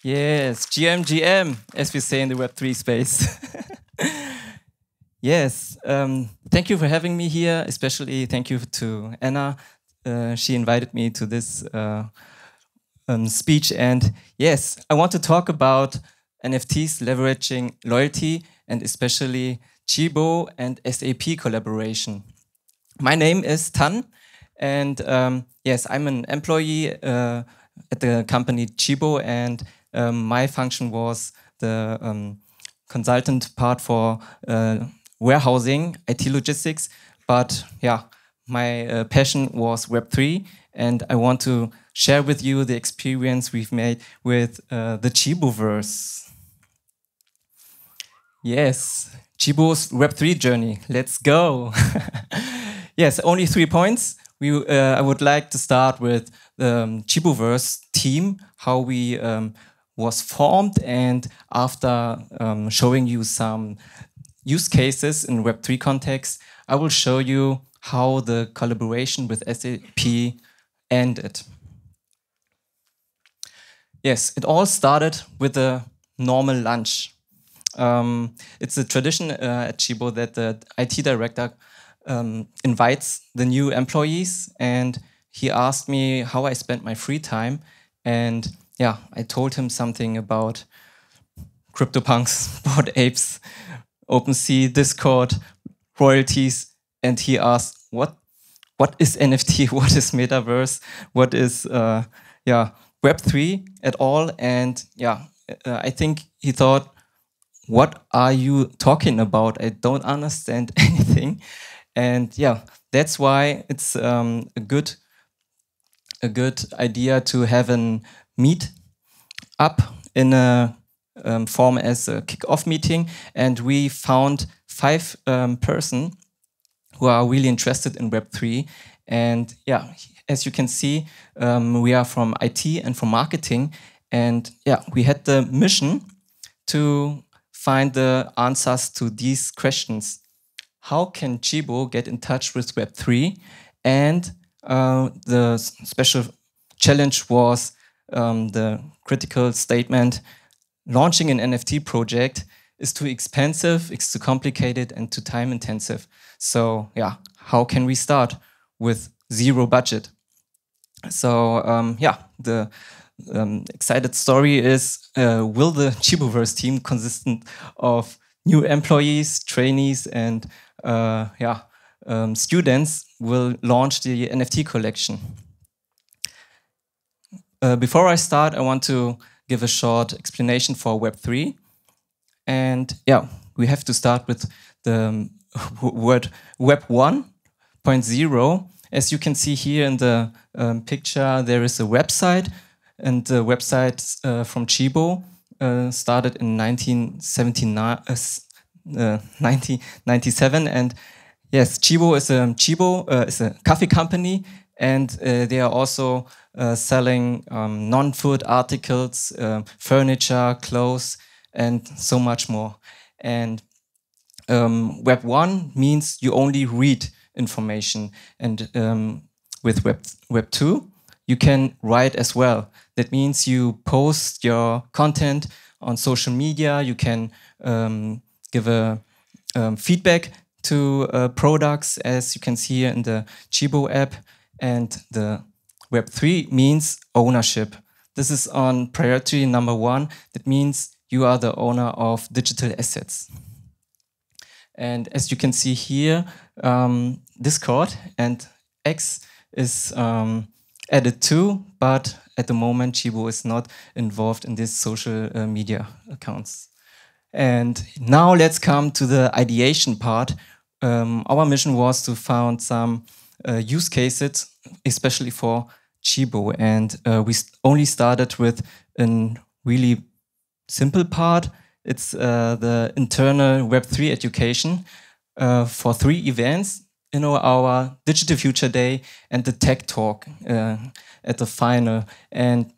Yes, GM, as we say in the Web3 space. Yes, thank you for having me here. Especially thank you to Anna. She invited me to this speech. And yes, I want to talk about NFTs leveraging loyalty and especially Tchibo and SAP collaboration. My name is Tan, and yes, I'm an employee at the company Tchibo, and my function was the consultant part for warehousing, IT logistics. But yeah, my passion was Web3, and I want to share with you the experience we've made with the Tchiboverse. Yes, Tchibo's Web3 journey. Let's go. Yes, only 3 points. I would like to start with the Tchiboverse team, how we was formed, and after showing you some use cases in Web3 context, I will show you how the collaboration with SAP ended. Yes, it all started with a normal lunch. It's a tradition at Tchibo that the IT director invites the new employees, and he asked me how I spent my free time. And yeah, I told him something about CryptoPunks, Bored Apes, OpenSea, Discord, royalties, and he asked, what is NFT? What is Metaverse? What is Web3 at all? And yeah, I think he thought, what are you talking about? I don't understand anything. And yeah, that's why it's a good idea to have an meet up in a form as a kick-off meeting, and we found 5 person who are really interested in Web3. And yeah, as you can see, we are from IT and from marketing, and yeah, we had the mission to find the answers to these questions. How can Tchibo get in touch with Web3? And the special challenge was the critical statement: launching an NFT project is too expensive, it's too complicated, and too time intensive. So yeah, how can we start with 0 budget? So yeah, the excited story is, will the Tchiboverse team consistent of new employees, trainees, and students will launch the NFT collection. Before I start, I want to give a short explanation for Web3. And yeah, we have to start with the word Web 1.0. As you can see here in the picture, there is a website, and the website from Tchibo started in 1997. And yes, Tchibo is a coffee company, and they are also selling non-food articles, furniture, clothes, and so much more. And Web 1 means you only read information, and with Web 2, you can write as well. That means you post your content on social media, you can give a feedback to products, as you can see here in the Tchibo app. And the Web 3 means ownership. This is on priority number 1. That means you are the owner of digital assets. And as you can see here, Discord and X is added too, but at the moment Tchibo is not involved in these social media accounts. And now let's come to the ideation part. Our mission was to find some use cases, especially for Tchibo, and we only started with a really simple part. It's the internal Web3 education for 3 events. Our Digital Future Day and the Tech Talk at the final. And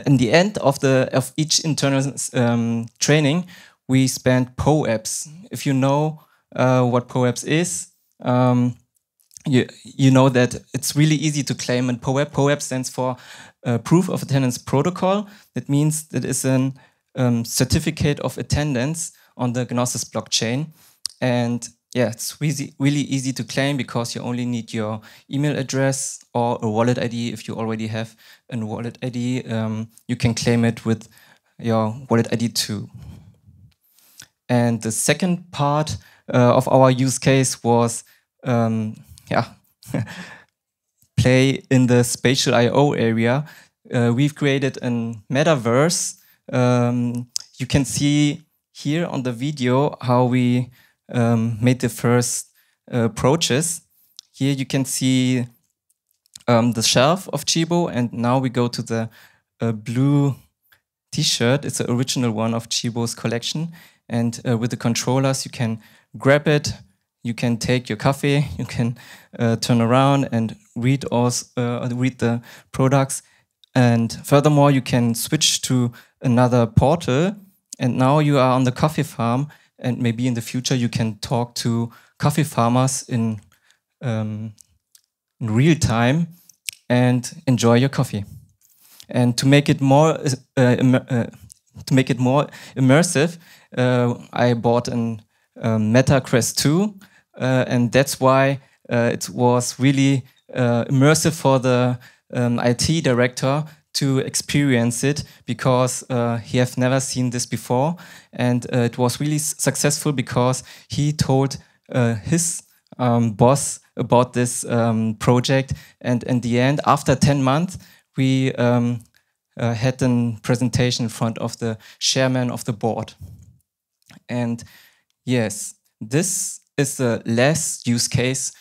in the end of each internal training, we spent POAPs. If you know what POAPs is, you know that it's really easy to claim a POAP. POAP stands for Proof of Attendance Protocol. That means that is a certificate of attendance on the Gnosis blockchain. And yeah, it's really easy to claim because you only need your email address or a wallet ID. If you already have a wallet ID, you can claim it with your wallet ID too. And the second part of our use case was play in the spatial I/O area. We've created a metaverse. You can see here on the video how we made the first approaches. Here you can see the shelf of Tchibo, and now we go to the blue t-shirt. It's the original one of Tchibo's collection. And with the controllers, you can grab it, you can take your coffee, you can turn around and read the products. And furthermore, you can switch to another portal. And now you are on the coffee farm, and maybe in the future you can talk to coffee farmers in real time and enjoy your coffee. And to make it more immersive, I bought an Meta Quest 2, and that's why it was really immersive for the IT director to experience it, because he have never seen this before, and it was really successful because he told his boss about this project, and in the end, after 10 months, we had a presentation in front of the chairman of the board. And yes, this is the last use case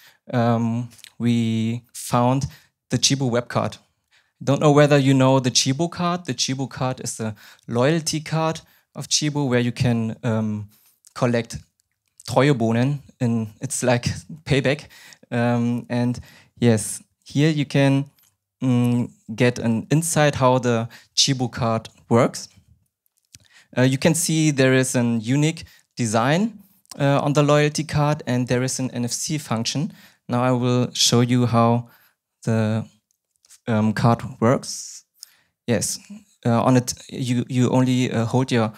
we found, the Tchibo web card. Don't know whether you know the Tchibo card. The Tchibo card is the loyalty card of Tchibo, where you can collect Treuebohnen, and it's like payback. And yes, here you can get an insight how the Tchibo card works. You can see there is a unique design on the loyalty card, and there is an NFC function. Now I will show you how the card works. Yes, on it you only hold your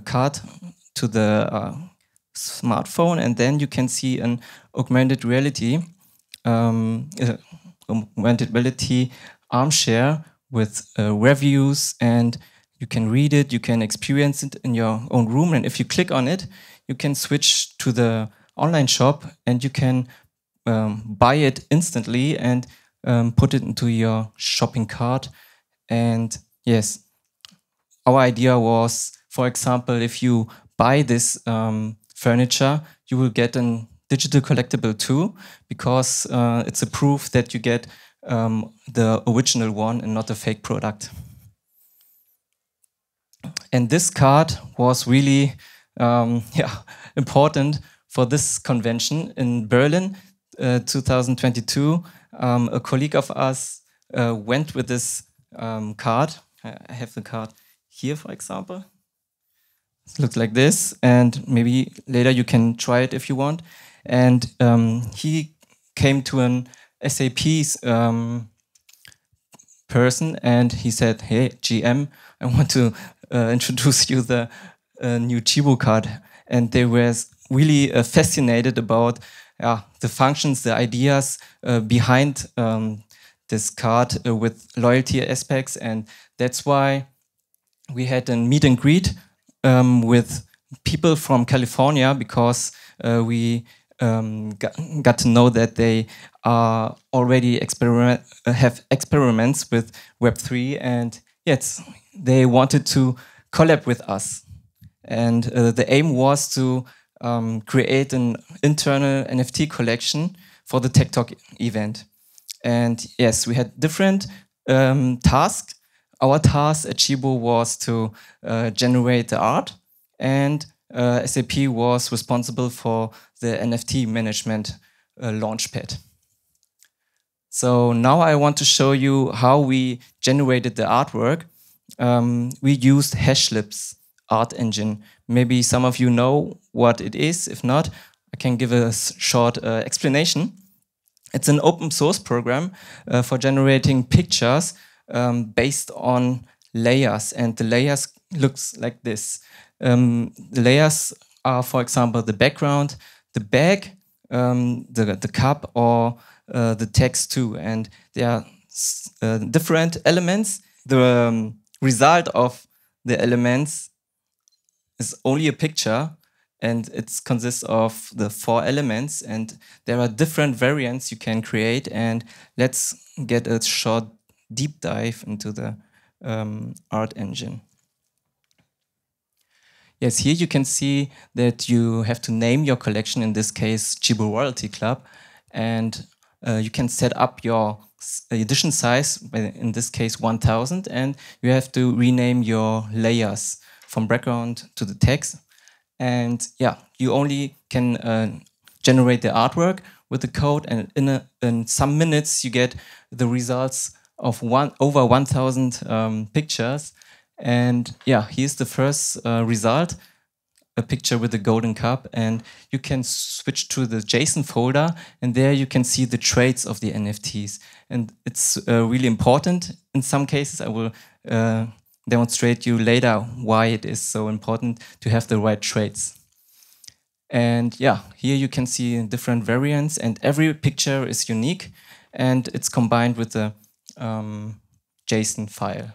card to the smartphone, and then you can see an augmented reality armchair with reviews, and you can read it, you can experience it in your own room, and if you click on it, you can switch to the online shop and you can buy it instantly and put it into your shopping cart. And yes, our idea was, for example, if you buy this furniture, you will get a digital collectible too, because it's a proof that you get the original one and not a fake product. And this card was really important for this convention in Berlin 2022. A colleague of us went with this card. I have the card here, for example. It looks like this, and maybe later you can try it if you want. And he came to an SAP's person, and he said, "Hey, GM, I want to introduce you the new Tchibo card." And they were really fascinated about the functions, the ideas behind this card with loyalty aspects. And that's why we had a meet and greet with people from California, because we got to know that they are already have experiments with Web3, and yes, they wanted to collab with us. And the aim was to create an internal NFT collection for the Tech Talk event. And yes, we had different task. Our task at Tchibo was to generate the art, and SAP was responsible for the NFT management launchpad. So now I want to show you how we generated the artwork. We used Hashlip's art engine. Maybe some of you know what it is. If not, I can give a short explanation. It's an open source program for generating pictures based on layers, and the layers looks like this. The layers are, for example, the background, the bag, the cup, or the text too, and there are different elements. The result of the elements is only a picture, and it consists of the 4 elements, and there are different variants you can create. And let's get a short deep dive into the art engine. Yes, here you can see that you have to name your collection, in this case Tchibo Royalty Club, and you can set up your edition size, in this case 1000, and you have to rename your layers from background to the text. And yeah, you only can generate the artwork with the code, and in some minutes you get the results of over 1000 pictures. And yeah, here's the first result, a picture with the golden cup, and you can switch to the JSON folder, and there you can see the traits of the NFTs. And it's really important in some cases. I will demonstrate you later why it is so important to have the right traits. And yeah, here you can see different variants, and every picture is unique, and it's combined with the JSON file.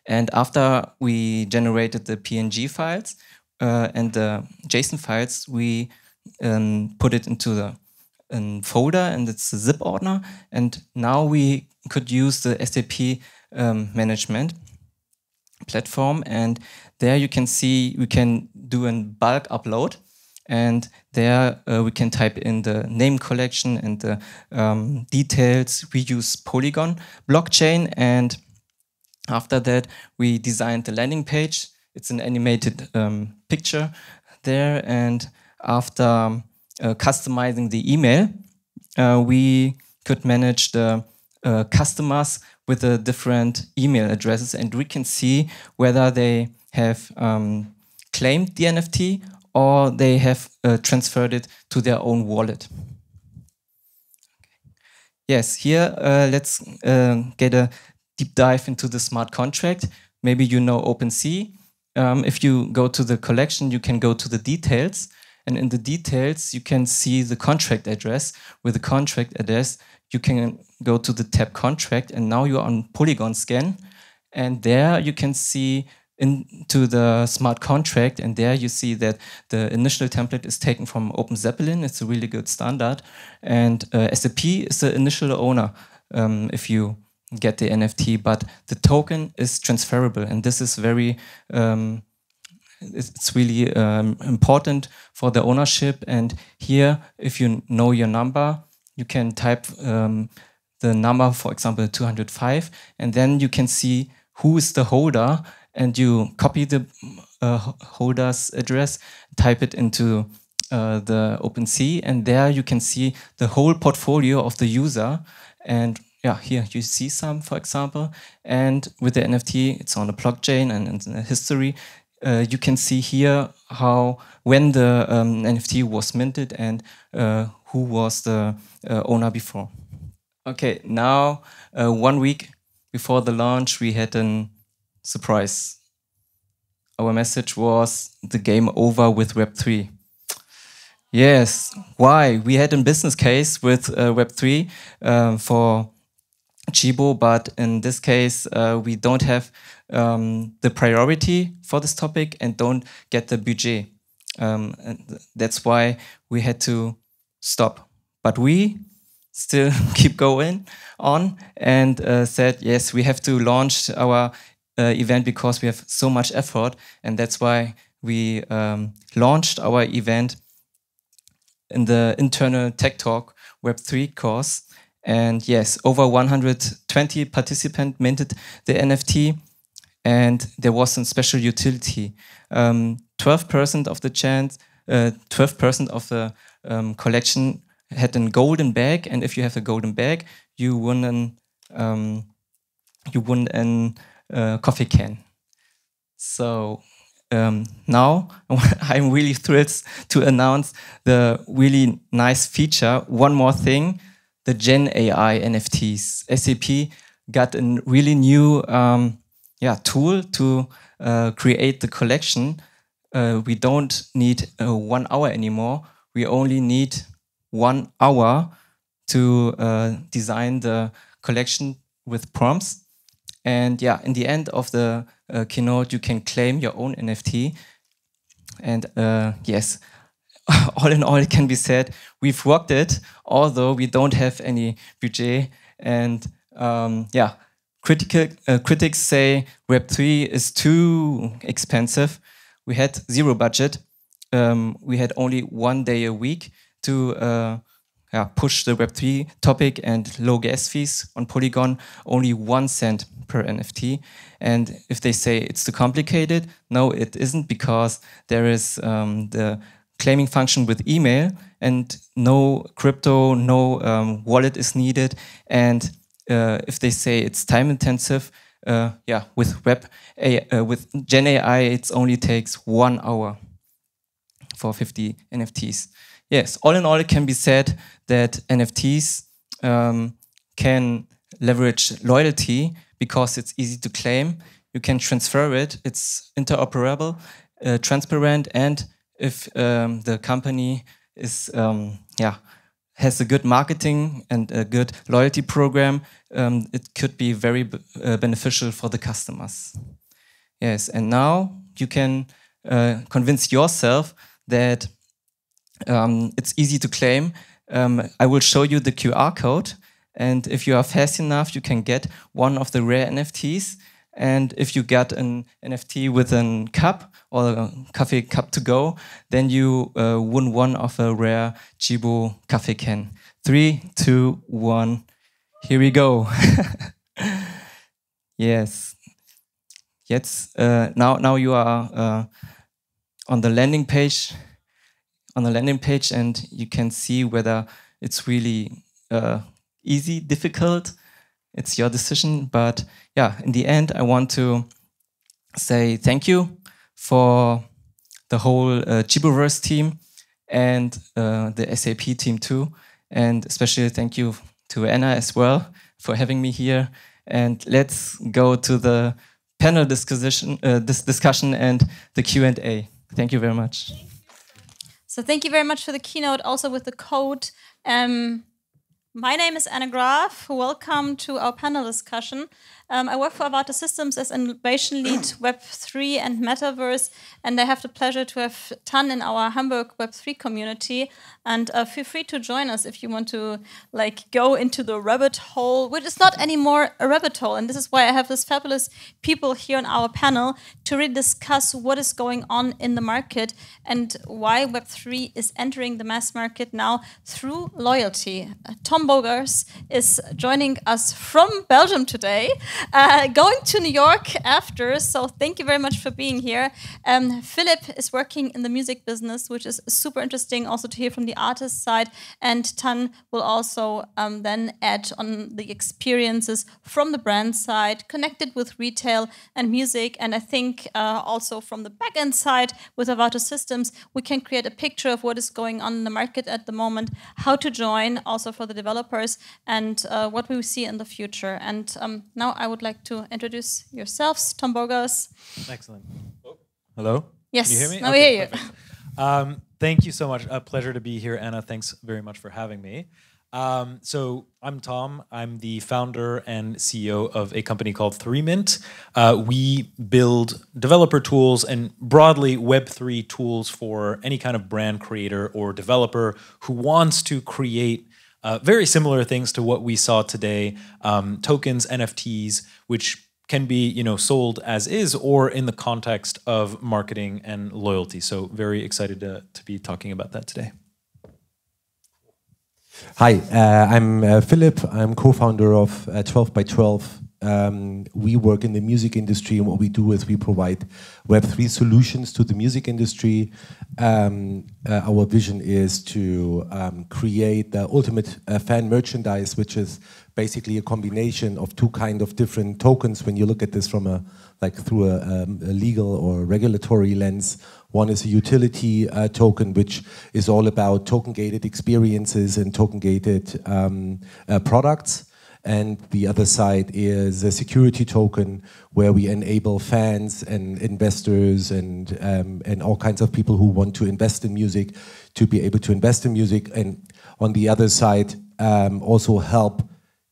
And after we generated the PNG files and the JSON files, we put it into the folder, and it's a zip ordner. And now we could use the SAP management platform, and there you can see we can do a bulk upload, and there we can type in the name collection and the details. We use Polygon blockchain, and after that we designed the landing page. It's an animated picture there, and after customizing the email, we could manage the customers with the different email addresses, and we can see whether they have claimed the NFT or they have transferred it to their own wallet. Yes, here let's get a deep dive into the smart contract. Maybe you know OpenSea. If you go to the collection, you can go to the details, and in the details you can see the contract address. With the contract address, you can go to the tab contract, and now you're on Polygon scan, and there you can see into the smart contract, and there you see that the initial template is taken from OpenZeppelin. It's a really good standard, and SAP is the initial owner if you get the NFT, but the token is transferable, and this is very it's really important for the ownership. And here, if you know your number, you can type the number, for example 205, and then you can see who is the holder, and you copy the holder's address, type it into the OpenSea, and there you can see the whole portfolio of the user. And yeah, here you see some, for example, and with the NFT, it's on the blockchain and in the history. You can see here when the NFT was minted and who was the owner before. Okay, now 1 week before the launch, we had a surprise. Our message was the game over with Web3. Yes, why? We had a business case with Web3 for Tchibo, but in this case, we don't have the priority for this topic and don't get the budget. And that's why we had to stop. But we still keep going on and said, yes, we have to launch our event because we have so much effort. And that's why we launched our event in the internal Tech Talk Web3 course. And yes, over 120 participants minted the NFT, and there was some special utility. 12% of the 12% of the collection had a golden bag, and if you have a golden bag, you won a coffee can. So now I'm really thrilled to announce the really nice feature. One more thing, the Gen AI NFTs. SAP got a really new tool to create the collection. We don't need 1 hour anymore. We only need 1 hour to design the collection with prompts. And yeah, in the end of the keynote, you can claim your own NFT. And yes, all in all, it can be said, we've rocked it, although we don't have any budget. And yeah, critics say Web3 is too expensive. We had 0 budget. We had only 1 day a week to push the Web3 topic and low gas fees on Polygon, only 1 cent per NFT. And if they say it's too complicated, no, it isn't, because there is the claiming function with email and no crypto, no wallet is needed. And if they say it's time intensive, with Gen AI, it only takes 1 hour for 50 NFTs. Yes, all in all, it can be said that NFTs can leverage loyalty because it's easy to claim. You can transfer it. It's interoperable, transparent, and if the company is has a good marketing and a good loyalty program, it could be very beneficial for the customers. Yes, and now you can convince yourself that it's easy to claim. I will show you the QR code, and if you are fast enough, you can get one of the rare NFTs. And if you get an NFT with a cup or a coffee cup to go, then you won one of a rare Tchibo coffee can. 3, 2, 1, here we go. Yes. Yes. Now you are on the landing page. And you can see whether it's really easy, difficult. It's your decision, but yeah, in the end, I want to say thank you for the whole Tchiboverse team and the SAP team too, and especially thank you to Anna as well for having me here. And let's go to the panel discussion and the Q&A. Thank you very much. So thank you very much for the keynote, also with the code. My name is Anna Graf. Welcome to our panel discussion. I work for Avata Systems as Innovation Lead Web3 and Metaverse, and I have the pleasure to have Tan in our Hamburg Web3 community. And feel free to join us if you want to go into the rabbit hole, which is not anymore a rabbit hole. And this is why I have this fabulous people here on our panel to really discuss what is going on in the market and why Web3 is entering the mass market now through loyalty. Tom Borgers is joining us from Belgium today, going to New York after, so thank you very much for being here. Philipp is working in the music business, which is super interesting also to hear from the artist side, and Tan will also then add on the experiences from the brand side, connected with retail and music, and I think also from the back-end side with Avata Systems, we can create a picture of what is going on in the market at the moment, how to join also for the developers, and what we will see in the future. And now I would like to introduce yourselves, Tom Borgers. Excellent. Oh. Hello? Yes, can you hear me? Now we hear you. Thank you so much. A pleasure to be here, Anna. Thanks very much for having me. So I'm Tom. I'm the founder and CEO of a company called 3Mint. We build developer tools and broadly Web3 tools for any kind of brand creator or developer who wants to create very similar things to what we saw today, tokens, NFTs, which can be sold as is or in the context of marketing and loyalty. So very excited to be talking about that today. Hi, I'm Philipp. I'm co-founder of 12 by 12. We work in the music industry, and what we do is we provide Web3 solutions to the music industry. Our vision is to create the ultimate fan merchandise, which is basically a combination of two kind of different tokens. When you look at this from through a legal or regulatory lens, one is a utility token, which is all about token-gated experiences and token-gated products. And the other side is a security token, where we enable fans and investors and all kinds of people who want to invest in music to be able to invest in music. And on the other side, also help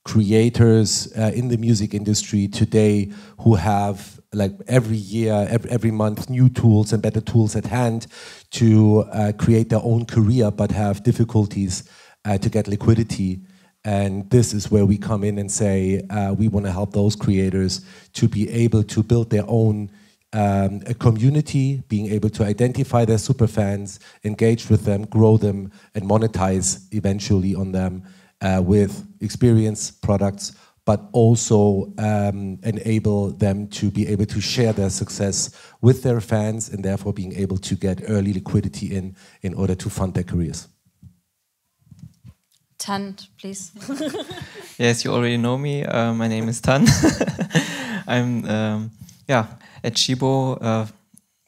creators in the music industry today who have, like, every year, every month, new tools and better tools at hand to create their own career, but have difficulties to get liquidity. And this is where we come in and say, we want to help those creators to be able to build their own a community, being able to identify their super fans, engage with them, grow them, and monetize eventually on them with experience products, but also enable them to be able to share their success with their fans, and therefore being able to get early liquidity in order to fund their careers. Tan, please. Yes, you already know me. My name is Tan. I'm at Tchibo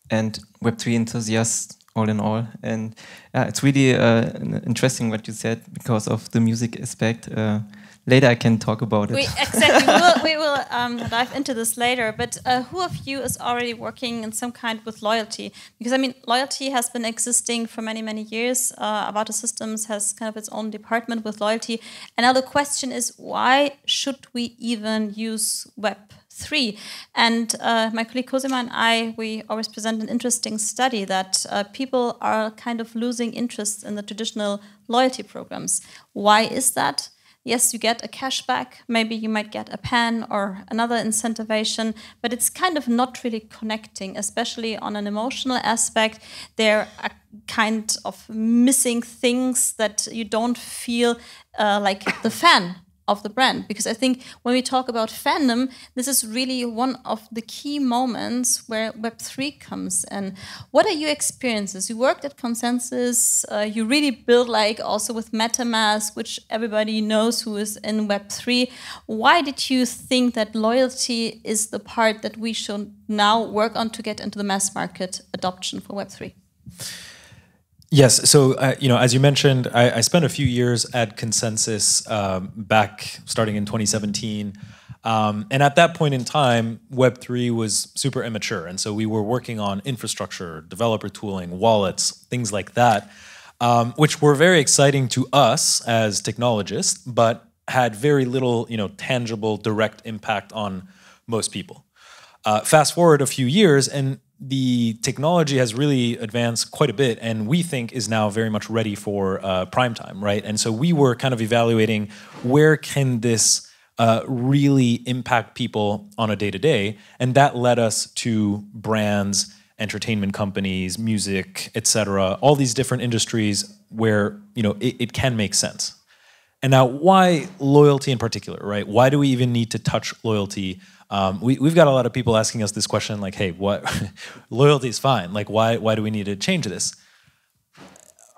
and Web3 enthusiast all in all. And it's really interesting what you said because of the music aspect. Later I can talk about it. We will dive into this later, but who of you is already working in some kind with loyalty? Because I mean, loyalty has been existing for many, many years. Avata Systems has kind of its own department with loyalty. And now the question is, why should we even use Web3? And my colleague Cosima and we always present an interesting study that people are kind of losing interest in the traditional loyalty programs. Why is that? Yes, you get a cashback, maybe you might get a pen or another incentivization, but it's kind of not really connecting, especially on an emotional aspect. There are kind of missing things that you don't feel like the fan of the brand. Because I think when we talk about fandom, this is really one of the key moments where Web3 comes in. What are your experiences? You worked at Consensus, you really built like also with MetaMask, which everybody knows who is in Web3. Why did you think that loyalty is the part that we should now work on to get into the mass market adoption for Web3? Yes, so as you mentioned, I spent a few years at Consensus back starting in 2017, and at that point in time, Web3 was super immature, and so we were working on infrastructure, developer tooling, wallets, things like that, which were very exciting to us as technologists, but had very little, tangible, direct impact on most people. Fast forward a few years, and the technology has really advanced quite a bit, and we think is now very much ready for prime time, right? And so we were kind of evaluating where can this really impact people on a day-to-day, and that led us to brands, entertainment companies, music, etc., all these different industries where it can make sense. And now, why loyalty in particular, right? Why do we even need to touch loyalty? We've got a lot of people asking us this question, like, hey, what loyalty is fine. Like, why do we need to change this?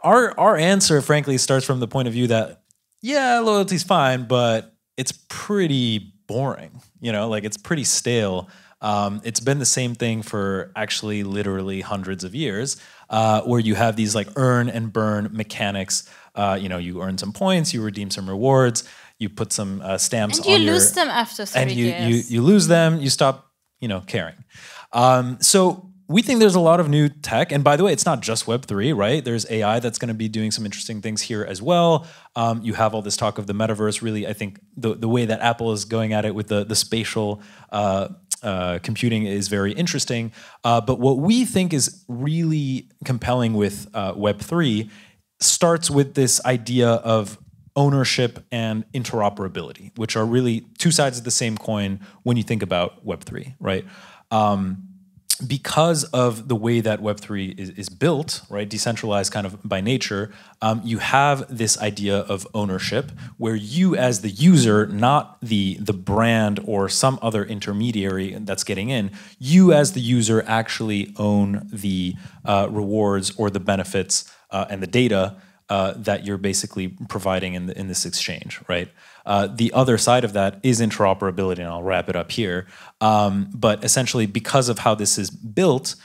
Our answer, frankly, starts from the point of view that, yeah, loyalty's fine, but it's pretty boring. It's pretty stale. It's been the same thing for actually literally hundreds of years, where you have these like earn and burn mechanics. You earn some points, you redeem some rewards, you put some stamps on your... And you lose them after 3 years. You lose them, you stop, caring. So we think there's a lot of new tech. And by the way, it's not just Web3, right? There's AI that's going to be doing some interesting things here as well. You have all this talk of the metaverse. Really, I think the way that Apple is going at it with the spatial computing is very interesting. But what we think is really compelling with Web3 starts with this idea of ownership and interoperability, which are really two sides of the same coin when you think about Web3, right? because of the way that Web3 is built, right, decentralized kind of by nature, you have this idea of ownership where you as the user, not the brand or some other intermediary that's getting in, you as the user actually own the rewards or the benefits and the data that you're basically providing in this exchange, right? The other side of that is interoperability, and I'll wrap it up here. But essentially, because of how this is built,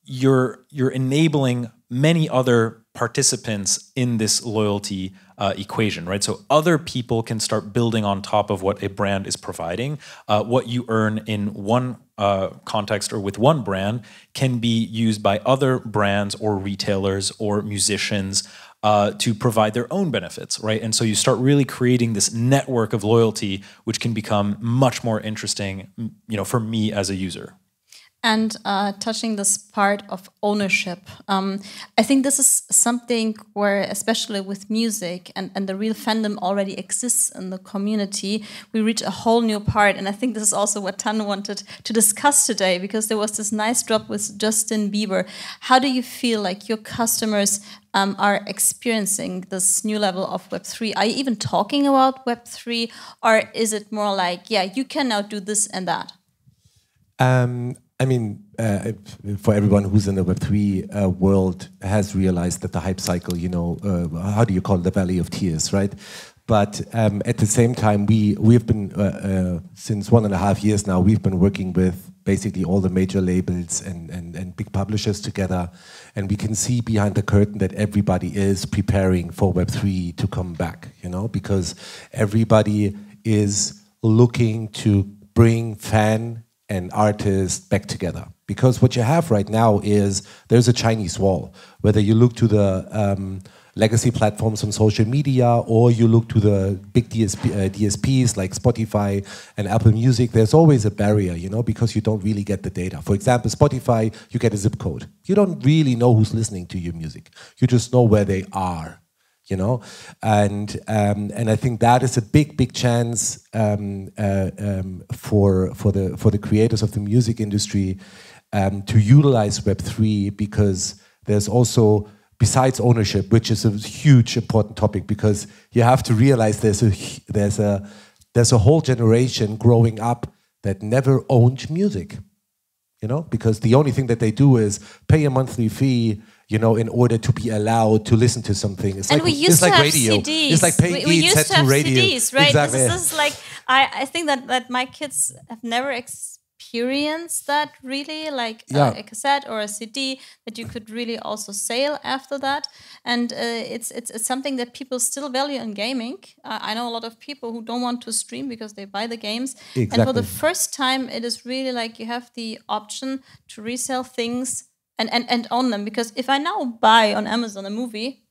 you're enabling many other participants in this loyalty equation, right? So other people can start building on top of what a brand is providing. What you earn in one context or with one brand can be used by other brands or retailers or musicians to provide their own benefits, right? And so you start really creating this network of loyalty, which can become much more interesting, for me as a user. And touching this part of ownership, I think this is something where, especially with music and the real fandom already exists in the community, we reach a whole new part. And I think this is also what Tan wanted to discuss today, because there was this nice drop with Justin Bieber. How do you feel like your customers are experiencing this new level of Web3? Are you even talking about Web3, or is it more like, yeah, you can now do this and that? For everyone who's in the Web3 world has realized that the hype cycle, how do you call it, the Valley of Tears, right? But at the same time, we've been, since 1.5 years now, we've been working with basically all the major labels and big publishers together. And we can see behind the curtain that everybody is preparing for Web3 to come back, because everybody is looking to bring fan and artists back together. Because what you have right now is there's a Chinese wall. Whether you look to the legacy platforms on social media, or you look to the big DSPs like Spotify and Apple Music, there's always a barrier, because you don't really get the data. For example, Spotify, you get a zip code. You don't really know who's listening to your music. You just know where they are. And I think that is a big chance for the creators of the music industry to utilize Web3, because there's also, besides ownership, which is a huge important topic, because you have to realize there's a whole generation growing up that never owned music, because the only thing that they do is pay a monthly fee, in order to be allowed to listen to something. It's and like, we used to like have radio. CDs. It's like paying we used to have radio. CDs, right? Exactly. This is like, I think that my kids have never experienced that really, like a cassette or a CD that you could really also sell after that. And it's something that people still value in gaming. I know a lot of people who don't want to stream because they buy the games. Exactly. And for the first time, it is really like you have the option to resell things and own them. Because if I now buy on Amazon a movie,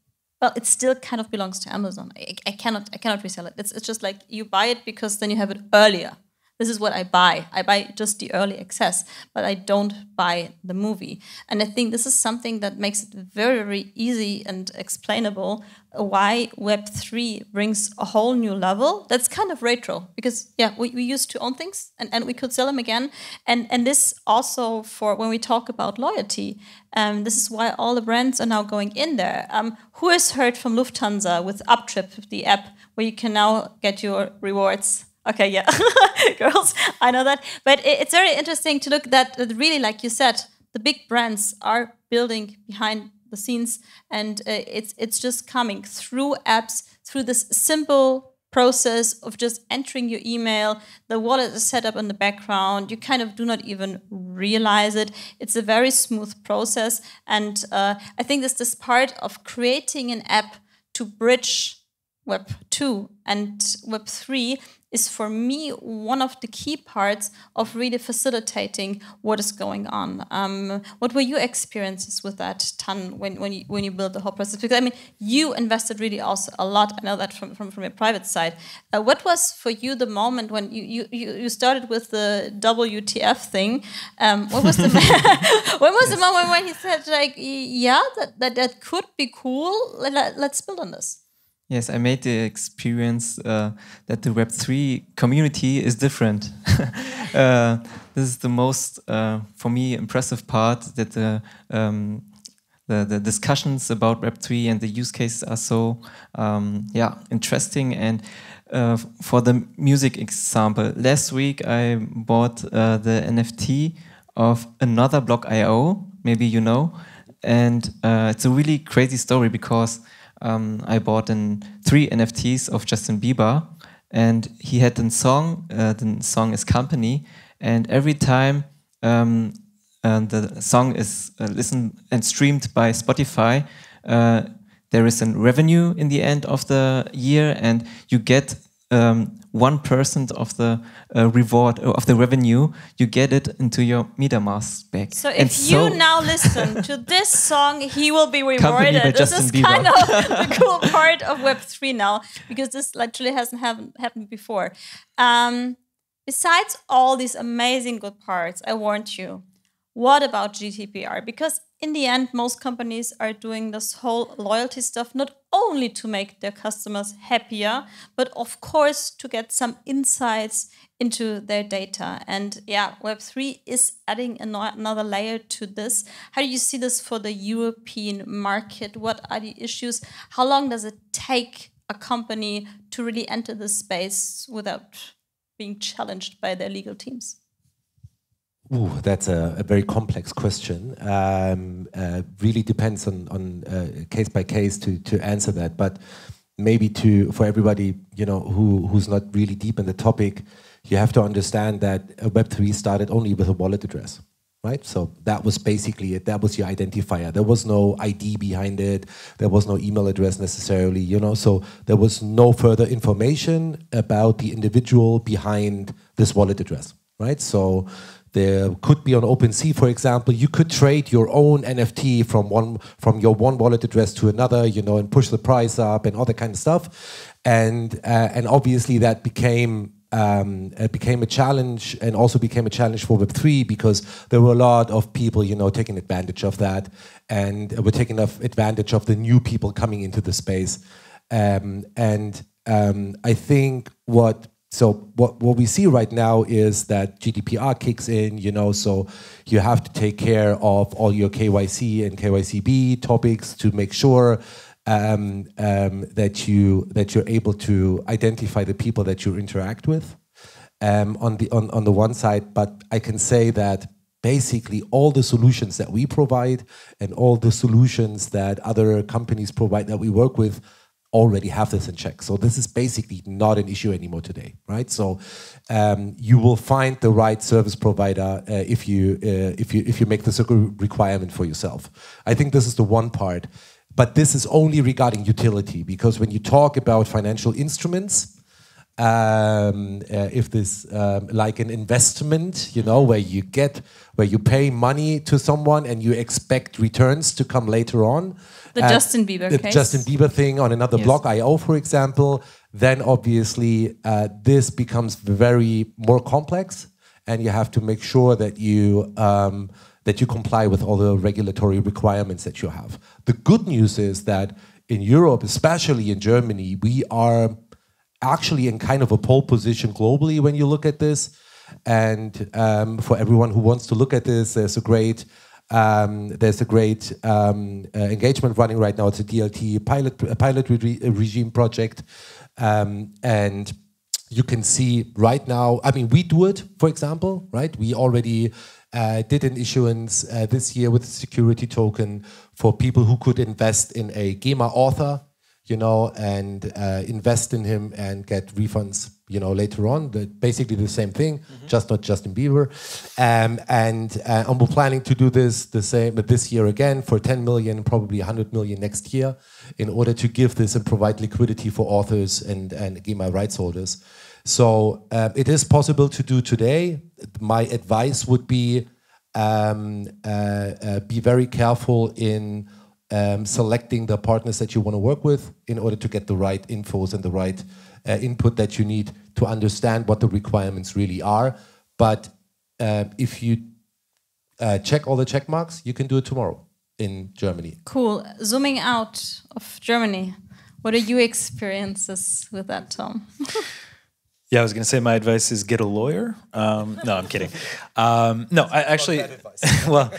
well, it still kind of belongs to Amazon. I cannot resell it. It's just like you buy it because then you have it earlier. This is what I buy. I buy just the early access, but I don't buy the movie. And I think this is something that makes it very, very easy and explainable why Web3 brings a whole new level that's kind of retro. Because, we used to own things and we could sell them again. And this also, for when we talk about loyalty, this is why all the brands are now going in there. Who has heard from Lufthansa with Uptrip, the app, where you can now get your rewards? Okay, yeah, girls, I know that. But it's very interesting to look that really, like you said, the big brands are building behind the scenes, and it's just coming through apps, through this simple process of just entering your email. The wallet is set up in the background. You kind of do not even realize it. It's a very smooth process. And I think this part of creating an app to bridge Web 2 and Web 3 is for me one of the key parts of really facilitating what is going on. What were your experiences with that, Tan, when you built the whole process? Because I mean, you invested really also a lot. I know that from your private side. What was for you the moment when you started with the WTF thing? What was the when was the moment when he said like, yeah, that could be cool. Let's build on this. Yes, I made the experience that the Web3 community is different. This is the most, for me, impressive part, that the discussions about Web3 and the use cases are so interesting. And for the music example, last week I bought the NFT of another block.io, maybe you know, and it's a really crazy story because I bought 3 NFTs of Justin Bieber, and he had a song. The song is Company, and every time the song is listened and streamed by Spotify, there is a revenue in the end of the year, and you get 1% of the reward of the revenue. You get it into your MetaMask back. So if you now listen to this song, he will be rewarded. This is kind of the cool part of Web3 now, because this literally hasn't happened before. Besides all these amazing good parts, I warned you, what about GDPR? Because in the end, most companies are doing this whole loyalty stuff not only to make their customers happier, but of course to get some insights into their data. And yeah, Web3 is adding another layer to this. How do you see this for the European market? What are the issues? How long does it take a company to really enter this space without being challenged by their legal teams? Ooh, that's a very complex question. Really depends on case by case to answer that. But maybe for everybody, you know, who's not really deep in the topic, you have to understand that Web3 started only with a wallet address, right? So that was basically it. That was your identifier. There was no ID behind it. There was no email address necessarily, you know. So there was no further information about the individual behind this wallet address, right? So there could be on OpenSea, for example, you could trade your own NFT from your one wallet address to another, you know, and push the price up and all that kind of stuff. And obviously that became a challenge, and also became a challenge for Web3, because there were a lot of people, you know, taking advantage of that, and were taking advantage of the new people coming into the space. I think what we see right now is that GDPR kicks in, you know, so you have to take care of all your KYC and KYCB topics to make sure that you're able to identify the people that you interact with on the one side. But I can say that basically all the solutions that we provide and all the solutions that other companies provide that we work with already have this in check. So this is basically not an issue anymore today, right? So you will find the right service provider if you make this a requirement for yourself. I think this is the one part, but this is only regarding utility, because when you talk about financial instruments, if this like an investment, you know, where you pay money to someone and you expect returns to come later on. The Justin Bieber case. The Justin Bieber thing on another block.io, for example, then obviously this becomes very more complex, and you have to make sure that you comply with all the regulatory requirements that you have. The good news is that in Europe, especially in Germany, we are actually in kind of a pole position globally when you look at this. And for everyone who wants to look at this, there's a great engagement running right now. It's a DLT pilot regime project, and you can see right now. I mean, we do it, for example, right? We already did an issuance this year with a security token for people who could invest in a GEMA author, you know, and invest in him and get refunds, you know, later on. Basically the same thing, just not Justin Bieber. And we're planning to do this the same this year again for 10 million, probably 100 million next year, in order to give this and provide liquidity for authors and GEMA rights holders. So it is possible to do today. My advice would be very careful in selecting the partners that you want to work with in order to get the right infos and the right input that you need to understand what the requirements really are. But if you check all the check marks, you can do it tomorrow in Germany. Cool. Zooming out of Germany, What are your experiences with that, Tom? Yeah, I was going to say my advice is get a lawyer. No, I'm kidding. No, I actually, well,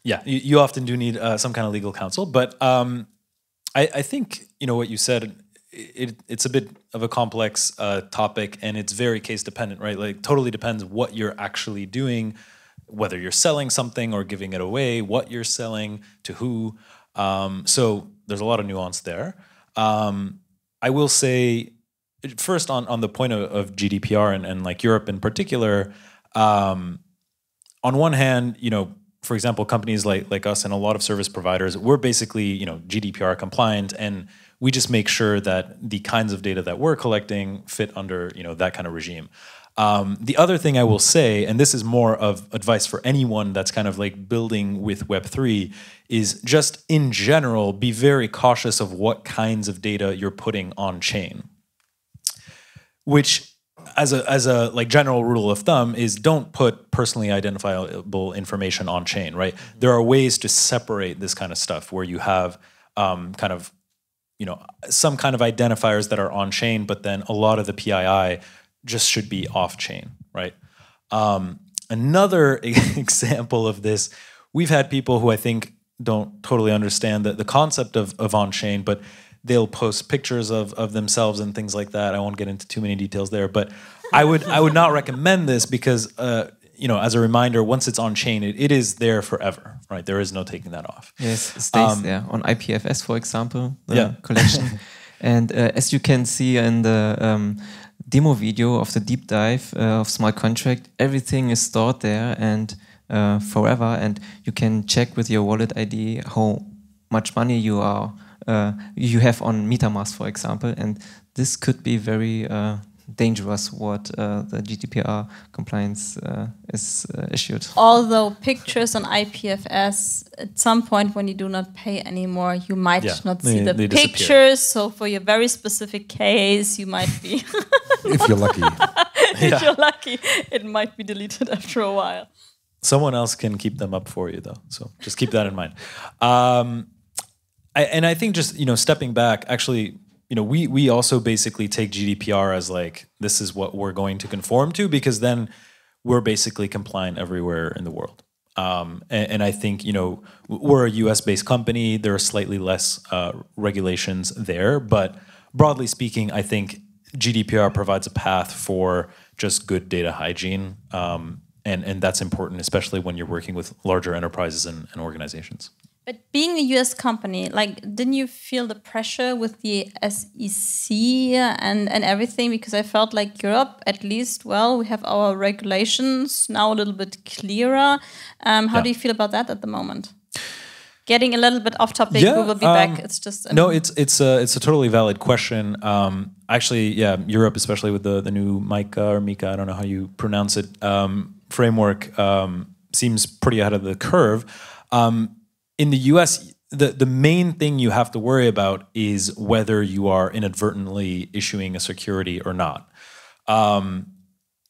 yeah, you often do need some kind of legal counsel. But I think, what you said, it's a bit of a complex topic, and it's very case dependent, right? Like, totally depends what you're actually doing, whether you're selling something or giving it away, what you're selling, to who. So there's a lot of nuance there. I will say, first on the point of GDPR and like Europe in particular, on one hand, for example, companies like us and a lot of service providers, we're basically, GDPR compliant, and we just make sure that the kinds of data that we're collecting fit under, that kind of regime. The other thing I will say, and this is more of advice for anyone that's kind of like building with Web3, is just in general, be very cautious of what kinds of data you're putting on chain. Which, as a like general rule of thumb, is don't put personally identifiable information on chain, right? There are ways to separate this kind of stuff where you have kind of, some kind of identifiers that are on chain, but then a lot of the PII just should be off chain, right? Another example of this, we've had people who I think don't totally understand the concept of on chain, but they'll post pictures of themselves and things like that. I won't get into too many details there, but I would not recommend this because as a reminder, once it's on chain, it is there forever, right? There is no taking that off. Yes, it stays there on IPFS, for example, the collection. And as you can see in the demo video of the deep dive of smart contract, everything is stored there and forever, and you can check with your wallet ID how much money you have on MetaMask, for example, and this could be very dangerous what the GDPR compliance is issued. Although pictures on IPFS, at some point when you do not pay anymore, you might not see the pictures. So for your very specific case, you might be... if you're lucky. If you're lucky, it might be deleted after a while. Someone else can keep them up for you, though. So just keep that in mind. I think just, stepping back, actually... we also basically take GDPR as like, this is what we're going to conform to, because then we're basically compliant everywhere in the world. And I think, we're a US-based company. There are slightly less regulations there. But broadly speaking, I think GDPR provides a path for just good data hygiene. And that's important, especially when you're working with larger enterprises and organizations. But being a US company, didn't you feel the pressure with the SEC and everything? Because I felt like Europe, at least, we have our regulations now a little bit clearer. How do you feel about that at the moment? Getting a little bit off topic, we will be back. It's just... No, it's a totally valid question. Actually, Europe, especially with the new Mika, I don't know how you pronounce it, framework, seems pretty ahead of the curve. In the US, the main thing you have to worry about is whether you are inadvertently issuing a security or not.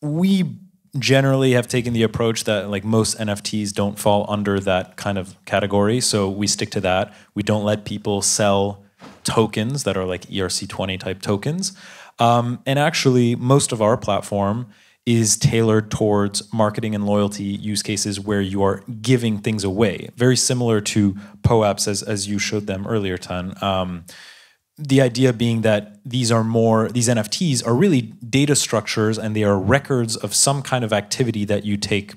We generally have taken the approach that most NFTs don't fall under that kind of category, so we stick to that. We don't let people sell tokens that are like ERC20 type tokens. And actually, most of our platform is tailored towards marketing and loyalty use cases where you are giving things away. Very similar to POAPs as you showed them earlier, Tan. The idea being that these NFTs are really data structures, and they are records of some kind of activity that you take,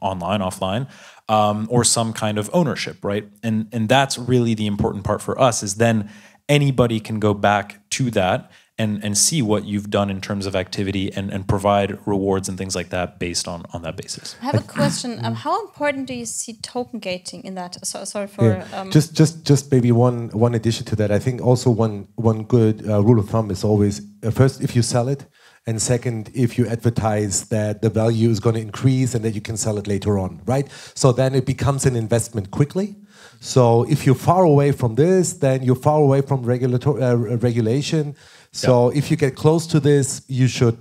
online, offline, or some kind of ownership, right? And that's really the important part for us, is then anybody can go back to that and see what you've done in terms of activity and provide rewards and things like that based on that basis. I have a question. How important do you see token gating in that? Sorry for... Just maybe one addition to that. I think also one good rule of thumb is always, first, if you sell it, and second, if you advertise that the value is going to increase and that you can sell it later on, right? So then it becomes an investment quickly. So if you're far away from this, then you're far away from regulation. So if you get close to this, you should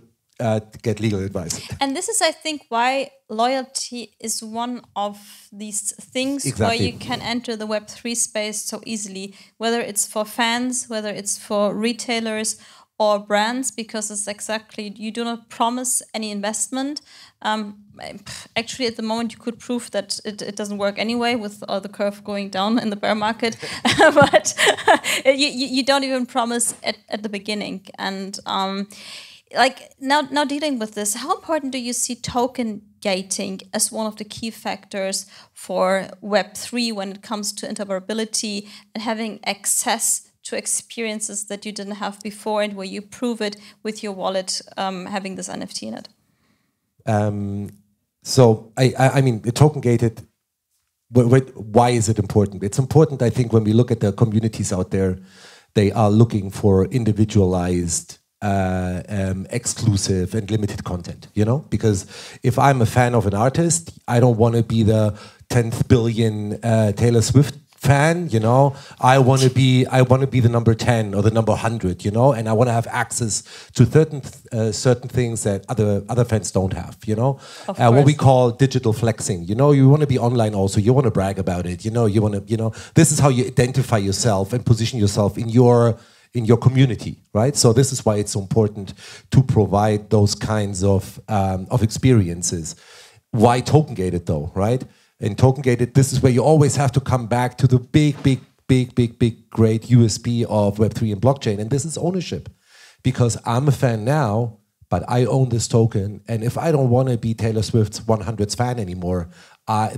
get legal advice. And this is, I think, why loyalty is one of these things where you can enter the Web3 space so easily, whether it's for fans, whether it's for retailers or brands, because it's exactly, you do not promise any investment. Actually, at the moment, you could prove that it doesn't work anyway with the curve going down in the bear market. But you don't even promise at the beginning. And like now dealing with this, how important do you see token gating as one of the key factors for Web3 when it comes to interoperability and having access to experiences that you didn't have before, and where you prove it with your wallet having this NFT in it? So I mean, the token gated. Why is it important? It's important, I think, when we look at the communities out there, they are looking for individualized, exclusive and limited content, you know? Because if I'm a fan of an artist, I don't want to be the 10th billion Taylor Swift fan, you know. I want to be the number 10 or the number 100, you know, and I want to have access to certain things that other fans don't have, you know. What we call digital flexing, you know. You want to be online also, you want to brag about it, you know. You want to, you know, this is how you identify yourself and position yourself in your community, right? So this is why it's so important to provide those kinds of experiences. Why token gated though, right? In token gated, this is where you always have to come back to the big, great USP of Web3 and blockchain, and this is ownership. Because I'm a fan now, but I own this token, and if I don't want to be Taylor Swift's 100th fan anymore,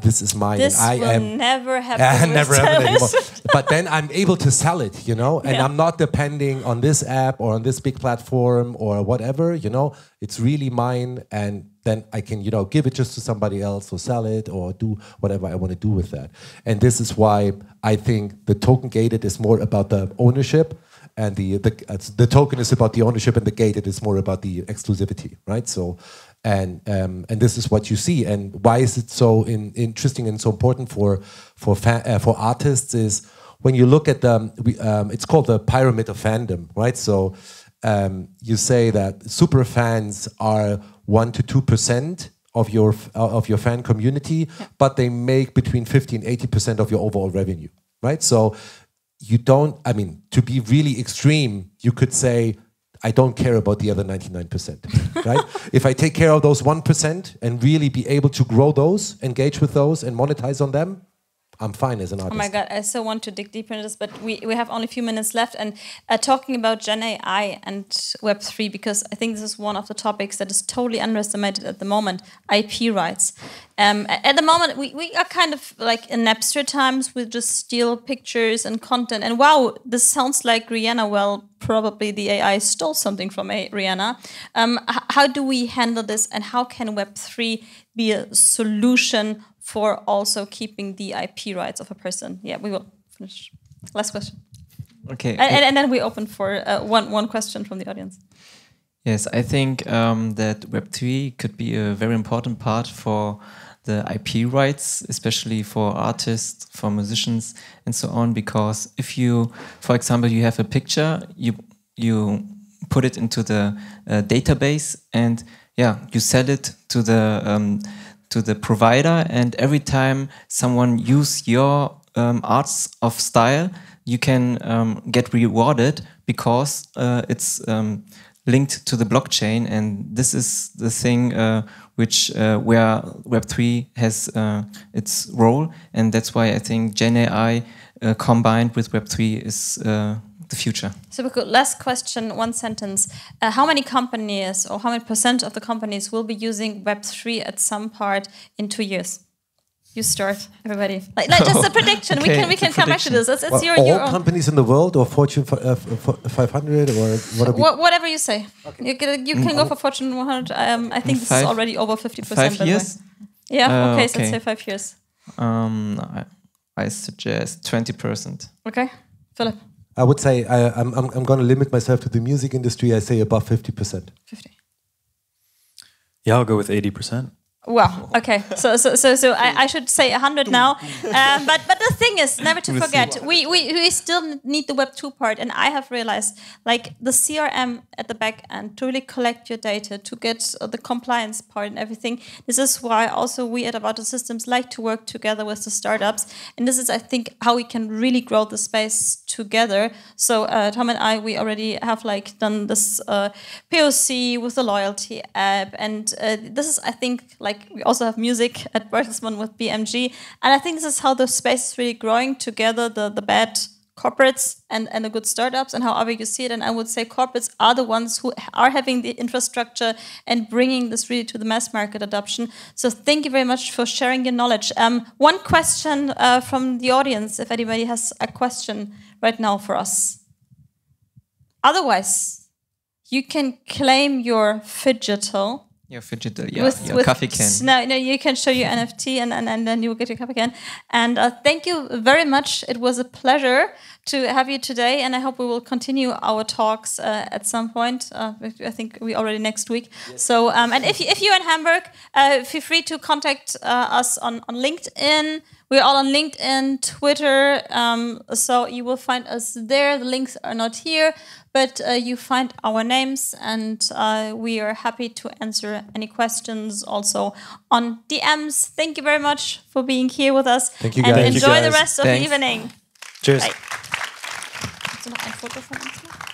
this is mine. This will never happen. Never happen anymore. But then I'm able to sell it, you know, and I'm not depending on this app or on this big platform or whatever, you know. It's really mine, and then I can, you know, give it just to somebody else or sell it or do whatever I want to do with that. And this is why I think the token gated is more about the ownership, and the token is about the ownership, and the gated is more about the exclusivity, right? So. And this is what you see. And why is it so interesting and so important for artists is when you look at it's called the pyramid of fandom, right? So you say that super fans are 1 to 2% of your fan community, but they make between 50 and 80% of your overall revenue, right? So you don't. I mean, to be really extreme, you could say, I don't care about the other 99%, right? If I take care of those 1% and really be able to grow those, engage with those, and monetize on them, I'm fine as an artist. Oh my God, I so want to dig deeper into this, but we have only a few minutes left. And talking about Gen AI and Web3, because I think this is one of the topics that is totally underestimated at the moment, IP rights. At the moment, we are kind of like in Napster times. We just steal pictures and content. And wow, this sounds like Rihanna. Well, probably the AI stole something from Rihanna. How do we handle this, and how can Web3 be a solution for also keeping the IP rights of a person? Yeah, we will finish. Last question. Okay. And then we open for one question from the audience. Yes, I think that Web3 could be a very important part for the IP rights, especially for artists, for musicians, and so on. Because if you, for example, you have a picture, you put it into the database, and you sell it to the provider, and every time someone use your arts of style, you can get rewarded because it's linked to the blockchain, and this is the thing where Web3 has its role, and that's why I think Gen AI combined with Web3 is the future. Super cool. Last question, one sentence. How many companies, or how many % of the companies will be using Web3 at some part in 2 years? You start, everybody. Like just a prediction. Okay, we can come back to this. It's your all companies in the world, or Fortune 500, or whatever you say. Okay. You can go for Fortune 100. I think this is already over 50%. 5 years? Yeah. Okay. So let's say 5 years. I suggest 20%. Okay, Philipp. I would say I'm going to limit myself to the music industry. I say above 50%. 50. Yeah, I'll go with 80%. Wow. Okay. So I should say 100 now. But the thing is, never to forget, we still need the Web 2 part, and I have realized, like the CRM at the back end to really collect your data, to get the compliance part and everything. This is why also we at Avata Systems like to work together with the startups, and this is, I think, how we can really grow the space together. So Tom and I, we already have like done this POC with the loyalty app, and this is, I think, like we also have music at Bertelsmann with BMG, and I think this is how the space is really growing together, the bad corporates and the good startups, and however you see it. And I would say corporates are the ones who are having the infrastructure and bringing this really to the mass market adoption. So thank you very much for sharing your knowledge. One question from the audience, if anybody has a question right now for us. Otherwise, you can claim your phygital. Your phygital, yeah, your coffee can. No, you can show your NFT and then you will get your coffee can. And thank you very much. It was a pleasure to have you today, and I hope we will continue our talks at some point. I think we already next week. Yes. So, and if you're in Hamburg, feel free to contact us on LinkedIn. We're all on LinkedIn, Twitter, so you will find us there. The links are not here, but you find our names, and we are happy to answer any questions also on DMs. Thank you very much for being here with us. Thank you, guys. And enjoy the rest of the evening. Cheers. Bye. Hast du noch ein Foto von uns?